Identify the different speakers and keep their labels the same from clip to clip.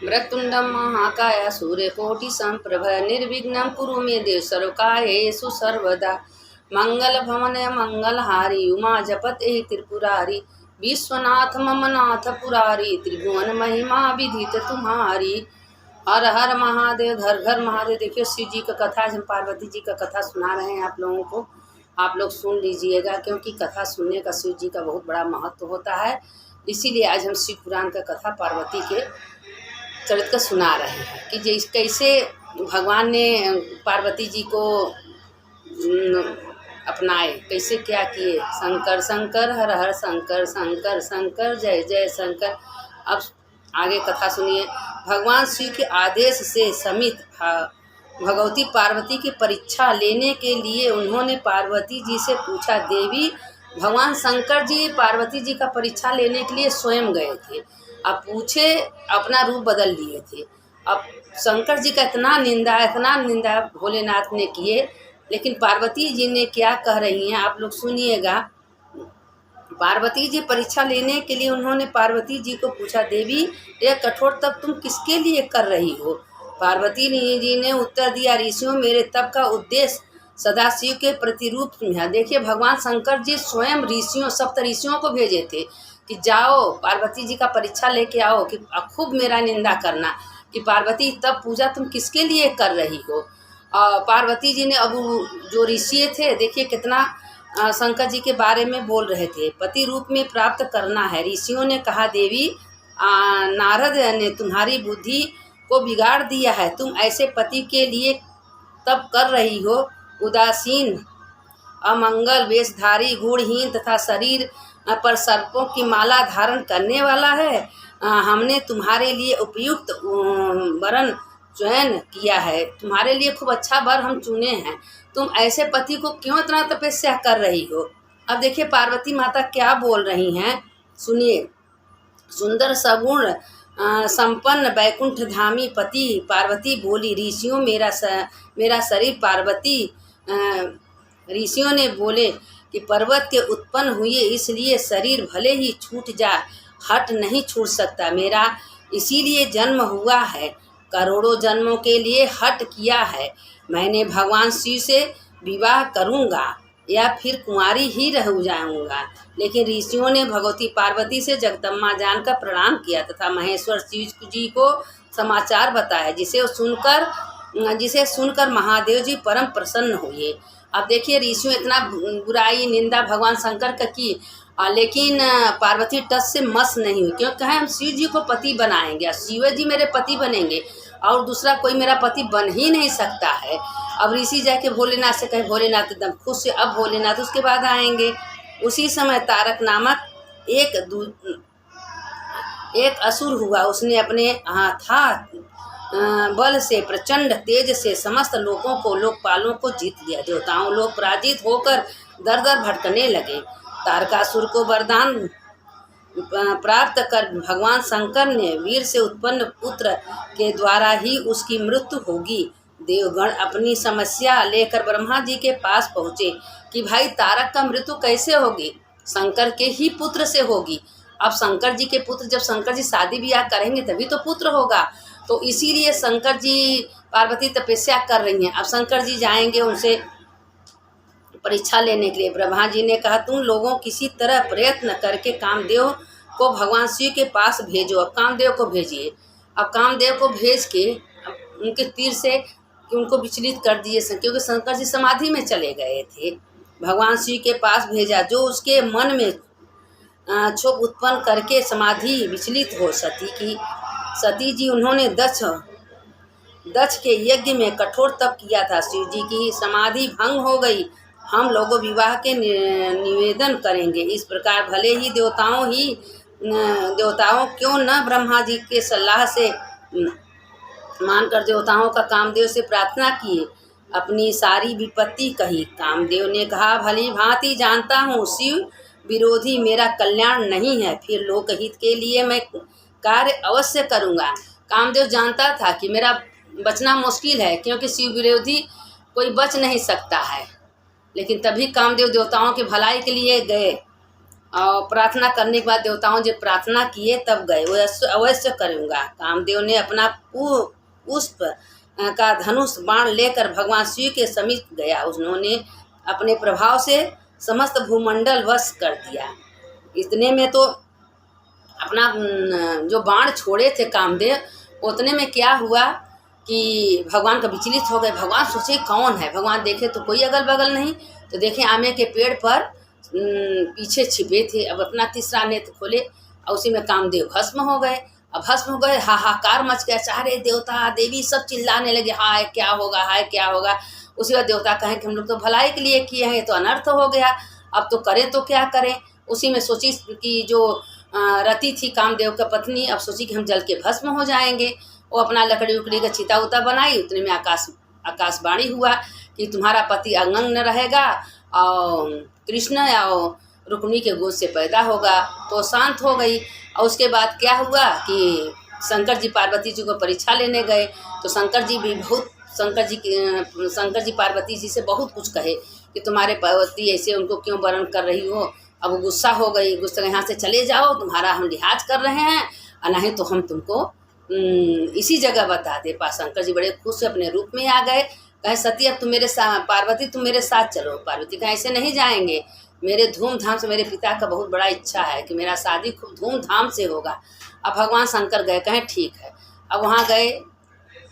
Speaker 1: वक्रतुण्डं महाकाय सूर्यकोटिसम्प्रभ निर्विघ्नं कुरु मे देव सर्वकार्येषु सर्वदा। मंगलभवने मंगलहारी उमा जपते त्रिपुरारी विश्वनाथ मम नाथ पुरारी त्रिभुवन महिमा विदित तुम्हारी। हर हर महादेव, घर घर महादेव। देखिए शिव जी का कथा, हम पार्वती जी का कथा सुना रहे हैं आप लोगों को। आप लोग सुन लीजिएगा, क्योंकि कथा सुनने का शिव जी का बहुत बड़ा महत्व होता है। इसीलिए आज हम शिव पुराण का कथा पार्वती के चरित्र का सुना रहे हैं कि जिस कैसे भगवान ने पार्वती जी को अपनाए, कैसे क्या किए। शंकर शंकर हर हर शंकर, शंकर शंकर जय जय शंकर। अब आगे कथा सुनिए। भगवान शिव के आदेश से समित भगवती पार्वती की परीक्षा लेने के लिए उन्होंने पार्वती जी से पूछा। देवी, भगवान शंकर जी पार्वती जी का परीक्षा लेने के लिए स्वयं गए थे। अब पूछे, अपना रूप बदल लिए थे। अब शंकर जी का इतना निंदा भोलेनाथ ने किए, लेकिन पार्वती जी ने क्या कह रही हैं आप लोग सुनिएगा। पार्वती जी परीक्षा लेने के लिए उन्होंने पार्वती जी को पूछा, देवी यह कठोर तप तुम किसके लिए कर रही हो। पार्वती जी ने उत्तर दिया, ऋषियों, मेरे तप का उद्देश्य सदाशिव के प्रतिरूप है। देखिए भगवान शंकर जी स्वयं ऋषियों, सप्त ऋषियों को भेजे थे कि जाओ पार्वती जी का परीक्षा लेके आओ, कि खूब मेरा निंदा करना कि पार्वती तब पूजा तुम किसके लिए कर रही हो। पार्वती जी ने अब जो ऋषि थे, देखिए कितना शंकर जी के बारे में बोल रहे थे। पति रूप में प्राप्त करना है। ऋषियों ने कहा, देवी नारद ने तुम्हारी बुद्धि को बिगाड़ दिया है। तुम ऐसे पति के लिए तप कर रही हो। उदासीन, अमंगल, वेशधारी, गुणहीन तथा शरीर पर सर्पों की माला धारण करने वाला है। हमने तुम्हारे लिए उपयुक्त वरन चयन किया है। तुम्हारे लिए खूब अच्छा वर हम चुने हैं। तुम ऐसे पति को क्यों इतना तपस्या कर रही हो। अब देखिए पार्वती माता क्या बोल रही हैं, सुनिए। सुंदर सगुण संपन्न बैकुंठ धामी पति। पार्वती बोली, ऋषियों, मेरा शरीर पार्वती ऋषियों ने बोले कि पर्वत के उत्पन्न हुए, इसलिए शरीर भले ही छूट जाए, हट नहीं छूट सकता। मेरा इसीलिए जन्म हुआ है, करोड़ों जन्मों के लिए हट किया है। मैंने भगवान शिव से विवाह करूंगा या फिर कुंवारी ही रह जाऊंगा। लेकिन ऋषियों ने भगवती पार्वती से जगदम्बा जानकर प्रणाम किया तथा महेश्वर शिव जी को समाचार बताया, जिसे सुनकर महादेव जी परम प्रसन्न हुए। अब देखिए ऋषियों इतना बुराई निंदा भगवान शंकर का की, लेकिन पार्वती टस से मस नहीं हुई, क्यों कहे हम शिव जी को पति बनाएंगे, शिव जी मेरे पति बनेंगे और दूसरा कोई मेरा पति बन ही नहीं सकता है। अब ऋषि जाके भोलेनाथ से कहे, भोलेनाथ एकदम खुश से, अब भोलेनाथ उसके बाद आएंगे। उसी समय तारक नामक एक असुर हुआ। उसने अपने बल से, प्रचंड तेज से समस्त लोकपालों को जीत लिया। देवताओं लोग पराजित होकर दर दर भटकने लगे। तारकासुर को वरदान प्राप्त कर भगवान शंकर ने वीर से उत्पन्न पुत्र के द्वारा ही उसकी मृत्यु होगी। देवगण अपनी समस्या लेकर ब्रह्मा जी के पास पहुँचे कि भाई तारक का मृत्यु कैसे होगी, शंकर के ही पुत्र से होगी। अब शंकर जी के पुत्र, जब शंकर जी शादी ब्याह करेंगे तभी तो पुत्र होगा। तो इसीलिए शंकर जी पार्वती तपस्या कर रही हैं। अब शंकर जी जाएंगे उनसे परीक्षा लेने के लिए। ब्रह्मा जी ने कहा, तुम लोगों किसी तरह प्रयत्न करके कामदेव को भगवान शिव के पास भेजो। अब कामदेव को भेजिए। अब कामदेव को भेज के उनके तीर से उनको विचलित कर दिए, क्योंकि शंकर जी समाधि में चले गए थे। भगवान शिव के पास भेजा, जो उसके मन में क्षोभ उत्पन्न करके समाधि विचलित हो सती जी उन्होंने दक्ष के यज्ञ में कठोर तप किया था। शिव जी की समाधि भंग हो गई। हम लोगों विवाह के निवेदन करेंगे। इस प्रकार भले ही देवताओं क्यों न ब्रह्मा जी के सलाह से मानकर देवताओं का कामदेव से प्रार्थना किए, अपनी सारी विपत्ति कही। कामदेव ने कहा, भली भांति जानता हूँ शिव विरोधी मेरा कल्याण नहीं है, फिर लोकहित के लिए मैं कार्य अवश्य करूँगा। कामदेव जानता था कि मेरा बचना मुश्किल है, क्योंकि शिव विरोधी कोई बच नहीं सकता है। लेकिन तभी कामदेव देवताओं के भलाई के लिए गए और प्रार्थना करने के बाद देवताओं जब प्रार्थना किए तब गए, वो अवश्य करूँगा। कामदेव ने अपना पुष्प का धनुष बाण लेकर भगवान शिव के समीप गया। उन्होंने अपने प्रभाव से समस्त भूमंडल वश कर दिया। इतने में तो अपना जो बाण छोड़े थे कामदेव, उतने में क्या हुआ कि भगवान का विचलित हो गए। भगवान सोचे कौन है, भगवान देखे तो कोई अगल बगल नहीं, तो देखे आमे के पेड़ पर पीछे छिपे थे। अब अपना तीसरा नेत्र खोले और उसी में कामदेव भस्म हो गए। अब भस्म हो गए, हाहाकार मच गया, सारे देवता देवी सब चिल्लाने लगे, हाय क्या होगा, हाय क्या होगा। उसी बाद देवता कहें कि हम लोग तो भलाई के लिए किए हैं, ये तो अनर्थ हो गया, अब तो करें तो क्या करें। उसी में सोची कि जो रति थी कामदेव का पत्नी, अब सोची कि हम जल के भस्म हो जाएंगे। वो अपना लकड़ी उकड़ी का चिता उता बनाई। उतने में आकाशवाणी हुआ कि तुम्हारा पति अंगंग न रहेगा और कृष्ण और रुक्मिणी के गोद से पैदा होगा। तो शांत हो गई। और उसके बाद क्या हुआ कि शंकर जी पार्वती जी को परीक्षा लेने गए। तो शंकर जी पार्वती जी से बहुत कुछ कहे कि तुम्हारे पार्वती ऐसे उनको क्यों वर्ण कर रही हो। अब वो गुस्सा हो गई, गुस्सा यहाँ से चले जाओ, तुम्हारा हम लिहाज कर रहे हैं, और नहीं तो हम तुमको इसी जगह बता दे। शंकर जी बड़े खुश अपने रूप में आ गए। कहे सती अब तुम मेरे साथ, पार्वती तुम मेरे साथ चलो। पार्वती कहे ऐसे नहीं जाएंगे, मेरे धूमधाम से, मेरे पिता का बहुत बड़ा इच्छा है कि मेरा शादी खूब धूमधाम से होगा। अब भगवान शंकर गए, कहें ठीक है। अब वहाँ गए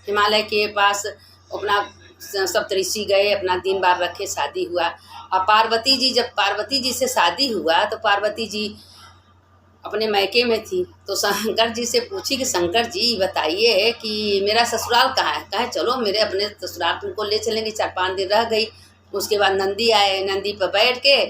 Speaker 1: हिमालय के पास, अपना सप्तऋषि गए, अपना 3 बार रखे, शादी हुआ। और पार्वती जी, जब पार्वती जी से शादी हुआ तो पार्वती जी अपने मैके में थी। तो शंकर जी से पूछी कि शंकर जी बताइए कि मेरा ससुराल कहाँ है। कहे चलो मेरे अपने ससुराल तुमको ले चलेंगे। 4-5 दिन रह गई। उसके बाद नंदी आए, नंदी पर बैठ के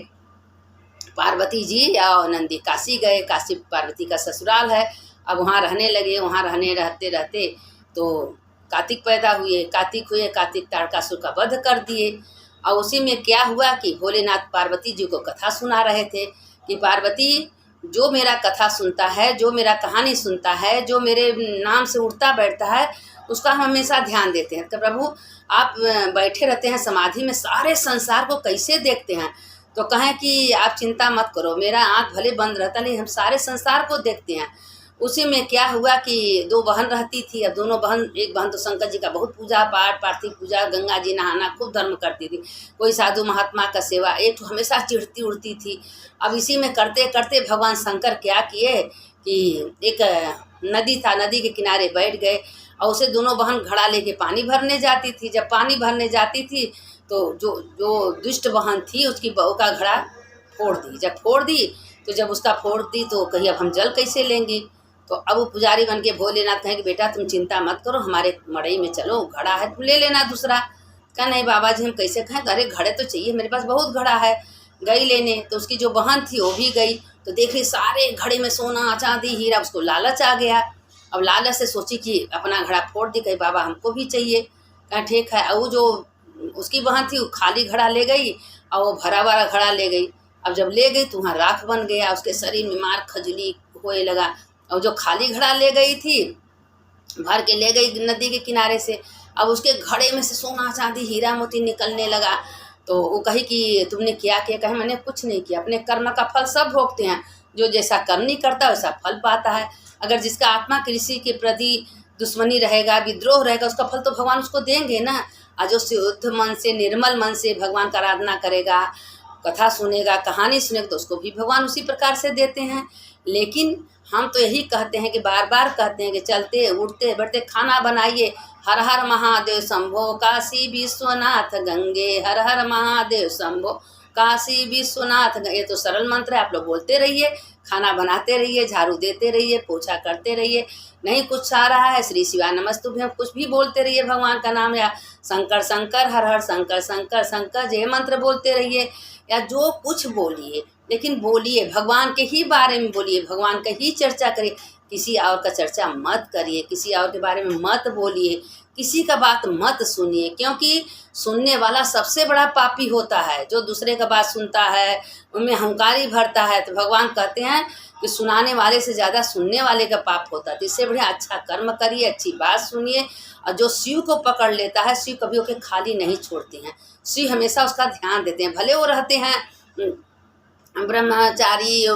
Speaker 1: पार्वती जी और नंदी काशी गए। काशी पार्वती का ससुराल है। अब वहाँ रहने लगे। वहाँ रहते रहते तो कार्तिक पैदा हुए। कार्तिक तारकासुर का वध कर दिए। और उसी में क्या हुआ कि भोलेनाथ पार्वती जी को कथा सुना रहे थे कि पार्वती जो मेरा कथा सुनता है, जो मेरा कहानी सुनता है, जो मेरे नाम से उठता बैठता है, उसका हम हमेशा ध्यान देते हैं। तो प्रभु आप बैठे रहते हैं समाधि में, सारे संसार को कैसे देखते हैं। तो कहें कि आप चिंता मत करो, मेरा आँख भले बंद रहता नहीं, हम सारे संसार को देखते हैं। उसी में क्या हुआ कि 2 बहन रहती थी। अब दोनों बहन, एक बहन तो शंकर जी का बहुत पूजा पाठ, पार्थिव पूजा, गंगा जी नहाना, खूब धर्म करती थी। कोई साधु महात्मा का सेवा, एक तो हमेशा चिढ़ती उड़ती थी। अब इसी में करते करते भगवान शंकर क्या किए कि एक नदी था, नदी के किनारे बैठ गए और उसे दोनों बहन घड़ा लेके पानी भरने जाती थी। जब पानी भरने जाती थी तो जो दुष्ट बहन थी उसकी बहू का घड़ा फोड़ दी। जब फोड़ दी तो कही अब हम जल कैसे लेंगे। तो अब वो पुजारी बन के भोलेनाथ कहें कि बेटा तुम चिंता मत करो, हमारे मड़ई में चलो, घड़ा है तुम ले लेना दूसरा। कहा नहीं बाबा जी हम कैसे खाएं। अरे घड़े तो चाहिए, मेरे पास बहुत घड़ा है। गई लेने, तो उसकी जो बहन थी वो भी गई। तो देख रही सारे घड़े में सोना चांदी हीरा, उसको लालच आ गया। अब लालच से सोची कि अपना घड़ा फोड़ दी। कही बाबा हमको भी चाहिए। कहा ठीक है। और वो जो उसकी बहन थी वो खाली घड़ा ले गई और वो भरा भरा घड़ा ले गई। अब जब ले गई तो वहाँ राख बन गया, उसके शरीर में मार खजली होए लगा। और जो खाली घड़ा ले गई थी, भर के ले गई नदी के किनारे से, अब उसके घड़े में से सोना चांदी हीरा मोती निकलने लगा। तो वो कही कि तुमने क्या किया। कहे मैंने कुछ नहीं किया, अपने कर्म का फल सब भोगते हैं, जो जैसा कर्म नहीं करता वैसा फल पाता है। अगर जिसका आत्मा किसी के प्रति दुश्मनी रहेगा, विद्रोह रहेगा, उसका फल तो भगवान उसको देंगे ना। और जो शुद्ध मन से, निर्मल मन से भगवान का आराधना करेगा, कथा सुनेगा, कहानी सुनेगा, तो उसको भी भगवान उसी प्रकार से देते हैं। लेकिन हम तो यही कहते हैं कि बार बार कहते हैं कि चलते उठते बैठते खाना बनाइए, हर हर महादेव शंभो काशी विश्वनाथ गंगे, हर हर महादेव शंभो काशी विश्वनाथ। ये तो सरल मंत्र है, आप लोग बोलते रहिए, खाना बनाते रहिए, झाड़ू देते रहिए, पोछा करते रहिए। नहीं कुछ आ रहा है श्री शिवाय नमस्तुभ्यं, कुछ भी बोलते रहिए भगवान का नाम, या शंकर शंकर हर हर शंकर शंकर शंकर जय मंत्र बोलते रहिए, या जो कुछ बोलिए, लेकिन बोलिए भगवान के ही बारे में बोलिए, भगवान का ही चर्चा करिए। किसी और का चर्चा मत करिए, किसी और के बारे में मत बोलिए, किसी का बात मत सुनिए, क्योंकि सुनने वाला सबसे बड़ा पापी होता है। जो दूसरे का बात सुनता है उनमें अहंकारी भरता है। तो भगवान कहते हैं कि सुनाने वाले से ज़्यादा सुनने वाले का पाप होता है। तो इससे बढ़िया अच्छा कर्म करिए, अच्छी बात सुनिए। और जो शिव को पकड़ लेता है, शिव कभी ओके खाली नहीं छोड़ते हैं, शिव हमेशा उसका ध्यान देते हैं। भले वो रहते हैं ब्रह्मचारी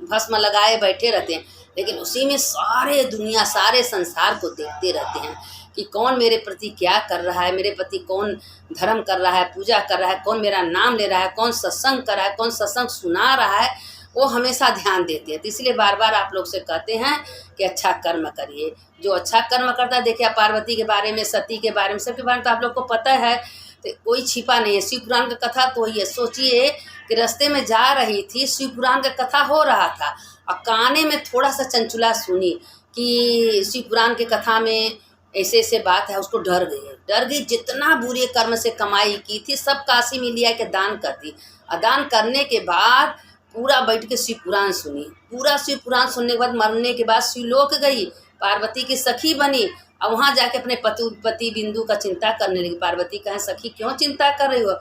Speaker 1: भस्म लगाए बैठे रहते हैं, लेकिन उसी में सारे दुनिया सारे संसार को देखते रहते हैं कि कौन मेरे प्रति क्या कर रहा है, मेरे प्रति कौन धर्म कर रहा है, पूजा कर रहा है, कौन मेरा नाम ले रहा है, कौन सत्संग कर रहा है, कौन सत्संग सुना रहा है, वो हमेशा ध्यान देते हैं। तो इसलिए बार बार आप लोग से कहते हैं कि अच्छा कर्म करिए। जो अच्छा कर्म करता है, देखिए पार्वती के बारे में, सती के बारे में, सबके बारे में तो आप लोग को पता है, तो कोई छिपा नहीं है। शिव पुराण का कथा तो ये सोचिए कि रास्ते में जा रही थी, शिव पुराण का कथा हो रहा था और काने में थोड़ा सा चंचुला सुनी कि शिव पुराण के कथा में ऐसे ऐसे बात है, उसको डर गई। जितना बुरे कर्म से कमाई की थी सब काशी में लिया के दान कर दी, और दान करने के बाद पूरा बैठ के शिव पुराण सुनी। पूरा शिव पुराण सुनने के बाद मरने के बाद शिवलोक गई, पार्वती की सखी बनी, और वहाँ जाके अपने पति बिंदु का चिंता करने लगी। पार्वती कहें सखी क्यों चिंता कर रही हो?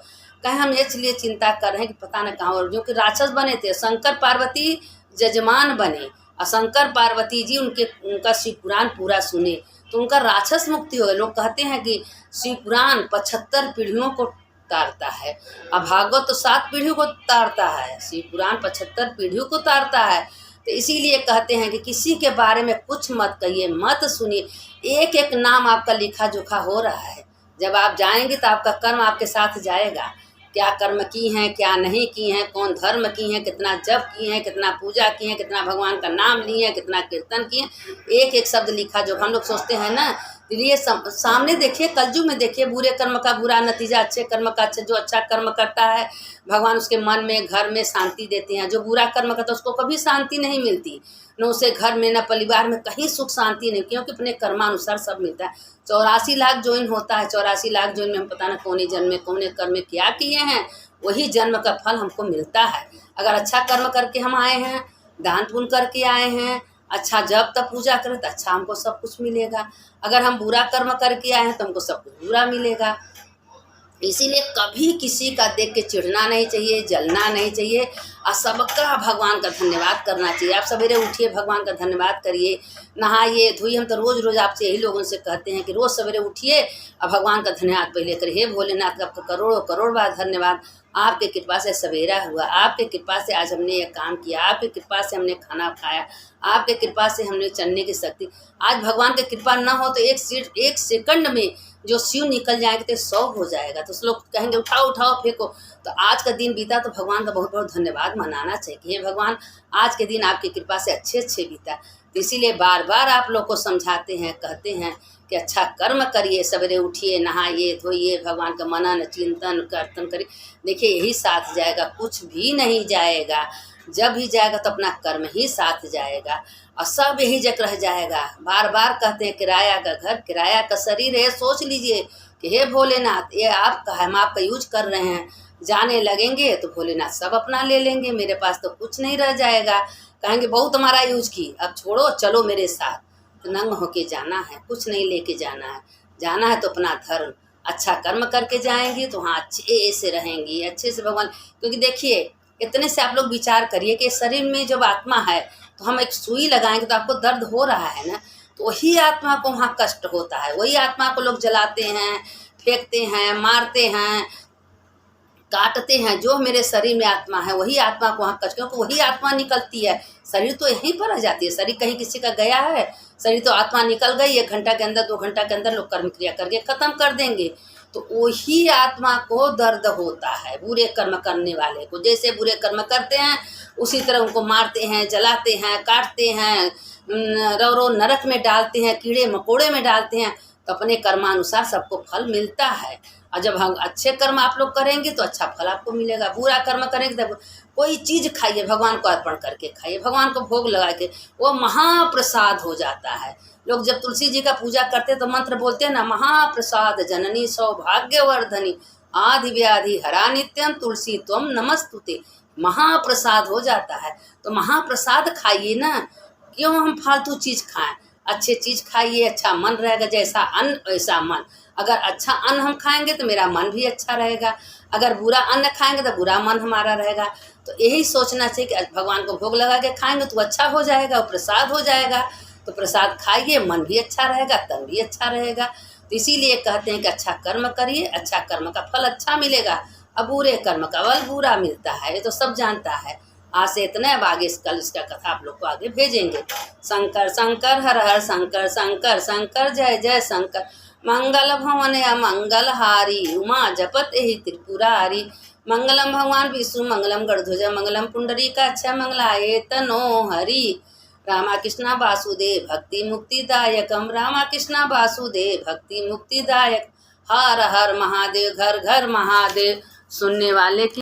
Speaker 1: कहें हम इसलिए चिंता कर रहे हैं कि पता न कहाँ, और जो कि राक्षस बने थे, शंकर पार्वती जजमान बने, और शंकर पार्वती जी उनका शिव पुराण पूरा सुने तो उनका राक्षस मुक्ति हो गई। लोग कहते हैं कि शिव पुराण 75 पीढ़ियों को तारता है, और भागवत तो 7 पीढ़ियों को तारता है, शिव पुराण 75 पीढ़ियों को तारता है। तो इसीलिए कहते हैं कि किसी के बारे में कुछ मत कहिए, मत सुनिए। एक एक नाम आपका लिखा जोखा हो रहा है। जब आप जाएंगे तो आपका कर्म आपके साथ जाएगा, क्या कर्म की हैं, क्या नहीं की हैं, कौन धर्म की हैं, कितना जप की हैं, कितना पूजा की हैं, कितना भगवान का नाम लिए हैं, कितना कीर्तन किए हैं, एक एक शब्द लिखा जो हम लोग सोचते हैं ना। ये सामने देखिए, कलयुग में देखिए, बुरे कर्म का बुरा नतीजा, अच्छे कर्म का अच्छा। जो अच्छा कर्म करता है भगवान उसके मन में घर में शांति देते हैं, जो बुरा कर्म करता है उसको कभी शांति नहीं मिलती, न उसे घर में न परिवार में कहीं सुख शांति नहीं, क्योंकि अपने कर्मानुसार सब मिलता है। 84 लाख जोइन होता है, 84 लाख जोइन में हम पता ना कौन जन्म में कौन कर्म में क्या किए हैं, वही जन्म का फल हमको मिलता है। अगर अच्छा कर्म करके हम आए हैं, दान पुण्य करके आए हैं, अच्छा जब तब पूजा करें तो अच्छा हमको सब कुछ मिलेगा। अगर हम बुरा कर्म करके आए हैं तो हमको सब कुछ बुरा मिलेगा। इसीलिए कभी किसी का देख के चिढ़ना नहीं चाहिए, जलना नहीं चाहिए, और सबका भगवान का धन्यवाद करना चाहिए। आप सवेरे उठिए, भगवान का धन्यवाद करिए, नहाइए धोइए। हम तो रोज़ रोज़ आपसे यही लोगों से कहते हैं कि रोज़ सवेरे उठिए और भगवान का धन्यवाद पहले करिए। हे भोलेनाथ, आपका करोड़ों करोड़ बार धन्यवाद, आपके कृपा से सवेरा हुआ, आपके कृपा से आज हमने ये काम किया, आपके कृपा से हमने खाना खाया, आपके कृपा से हमने चलने की शक्ति। आज भगवान की कृपा ना हो तो एक सेकंड में जो शिव निकल जाएंगे तो 100 हो जाएगा। तो लोग कहेंगे उठाओ उठाओ फेंको। तो आज का दिन बीता तो भगवान का बहुत बहुत धन्यवाद मनाना चाहिए कि हे भगवान, आज के दिन आपकी कृपा से अच्छे बीता। तो इसीलिए बार बार आप लोग को समझाते हैं, कहते हैं कि अच्छा कर्म करिए, सवेरे उठिए, नहाइए धोइए, भगवान का मनन चिंतन कीर्तन करिए। देखिए यही साथ जाएगा, कुछ भी नहीं जाएगा। जब भी जाएगा तो अपना कर्म ही साथ जाएगा, और सब यही जग रह जाएगा। बार बार कहते हैं किराया का घर, किराया का शरीर है। सोच लीजिए कि हे भोलेनाथ, ये आपका है, हम आपका यूज कर रहे हैं, जाने लगेंगे तो भोलेनाथ सब अपना ले लेंगे, मेरे पास तो कुछ नहीं रह जाएगा। कहेंगे बहुत हमारा यूज की, अब छोड़ो, चलो मेरे साथ। तो नंग होके जाना है, कुछ नहीं लेके जाना है। जाना है तो अपना धर्म अच्छा कर्म करके जाएंगे तो हाँ अच्छे से रहेंगी, अच्छे से भगवान। क्योंकि देखिए इतने से आप लोग विचार करिए कि शरीर में जब आत्मा है तो हम एक सुई लगाएंगे तो आपको दर्द हो रहा है ना, तो वही आत्मा को वहाँ कष्ट होता है। वही आत्मा को लोग जलाते हैं, फेंकते हैं, मारते हैं, काटते हैं। जो मेरे शरीर में आत्मा है वही आत्मा को वहाँ कष्ट, क्योंकि वही आत्मा निकलती है। शरीर तो यहीं पर रह जाती है, शरीर कहीं किसी का गया है, शरीर तो आत्मा निकल गई। 1 घंटा के अंदर 2 घंटा के अंदर लोग कर्म क्रिया करके ख़त्म कर देंगे। तो वही आत्मा को दर्द होता है बुरे कर्म करने वाले को। जैसे बुरे कर्म करते हैं उसी तरह उनको मारते हैं, जलाते हैं, काटते हैं, रो नरक में डालते हैं, कीड़े मकोड़े में डालते हैं। तो अपने कर्मानुसार सबको फल मिलता है। और जब हम अच्छे कर्म आप लोग करेंगे तो अच्छा फल आपको मिलेगा। बुरा कर्म करेंगे तो कोई चीज़ खाइए, भगवान को अर्पण करके खाइए, भगवान को भोग लगा के, वो महाप्रसाद हो जाता है। लोग जब तुलसी जी का पूजा करते हैं तो मंत्र बोलते हैं ना, महाप्रसाद जननी सौभाग्यवर्धनी आदि व्याधि हरा नित्यम तुलसी त्वम नमस्तुते। महाप्रसाद हो जाता है। तो महाप्रसाद खाइए ना, क्यों हम फालतू चीज़ खाएं? अच्छे चीज़ खाइए, अच्छा मन रहेगा। जैसा अन्न वैसा मन। अगर अच्छा अन्न हम खाएंगे तो मेरा मन भी अच्छा रहेगा, अगर बुरा अन्न खाएंगे तो बुरा मन हमारा रहेगा। तो यही सोचना चाहिए कि भगवान को भोग लगा के खाएंगे तो अच्छा हो जाएगा, वो प्रसाद हो जाएगा। तो प्रसाद खाइए, मन भी अच्छा रहेगा, तन भी अच्छा रहेगा। तो इसीलिए कहते हैं कि अच्छा कर्म करिए, अच्छा कर्म का फल अच्छा मिलेगा। अब बुरे कर्म का फल बुरा मिलता है, ये तो सब जानता है। आज से इतने, अब आगे कल इसका कथा आप लोग को आगे भेजेंगे। शंकर शंकर हर हर शंकर, शंकर शंकर जय जय शंकर। मंगल भवन अमंगल हारी, उमा जपत एहि त्रिपुरारी। मंगलम भगवान विष्णु मंगलम गणध्वज मंगलम पुंडरीकाक्ष मंगलाये तनो हरि। रामा कृष्णा वासुदेव भक्ति मुक्तिदायकम, रामा कृष्णा वासुदेव भक्ति मुक्तिदायक। हर हर महादेव, घर घर महादेव। सुनने वाले की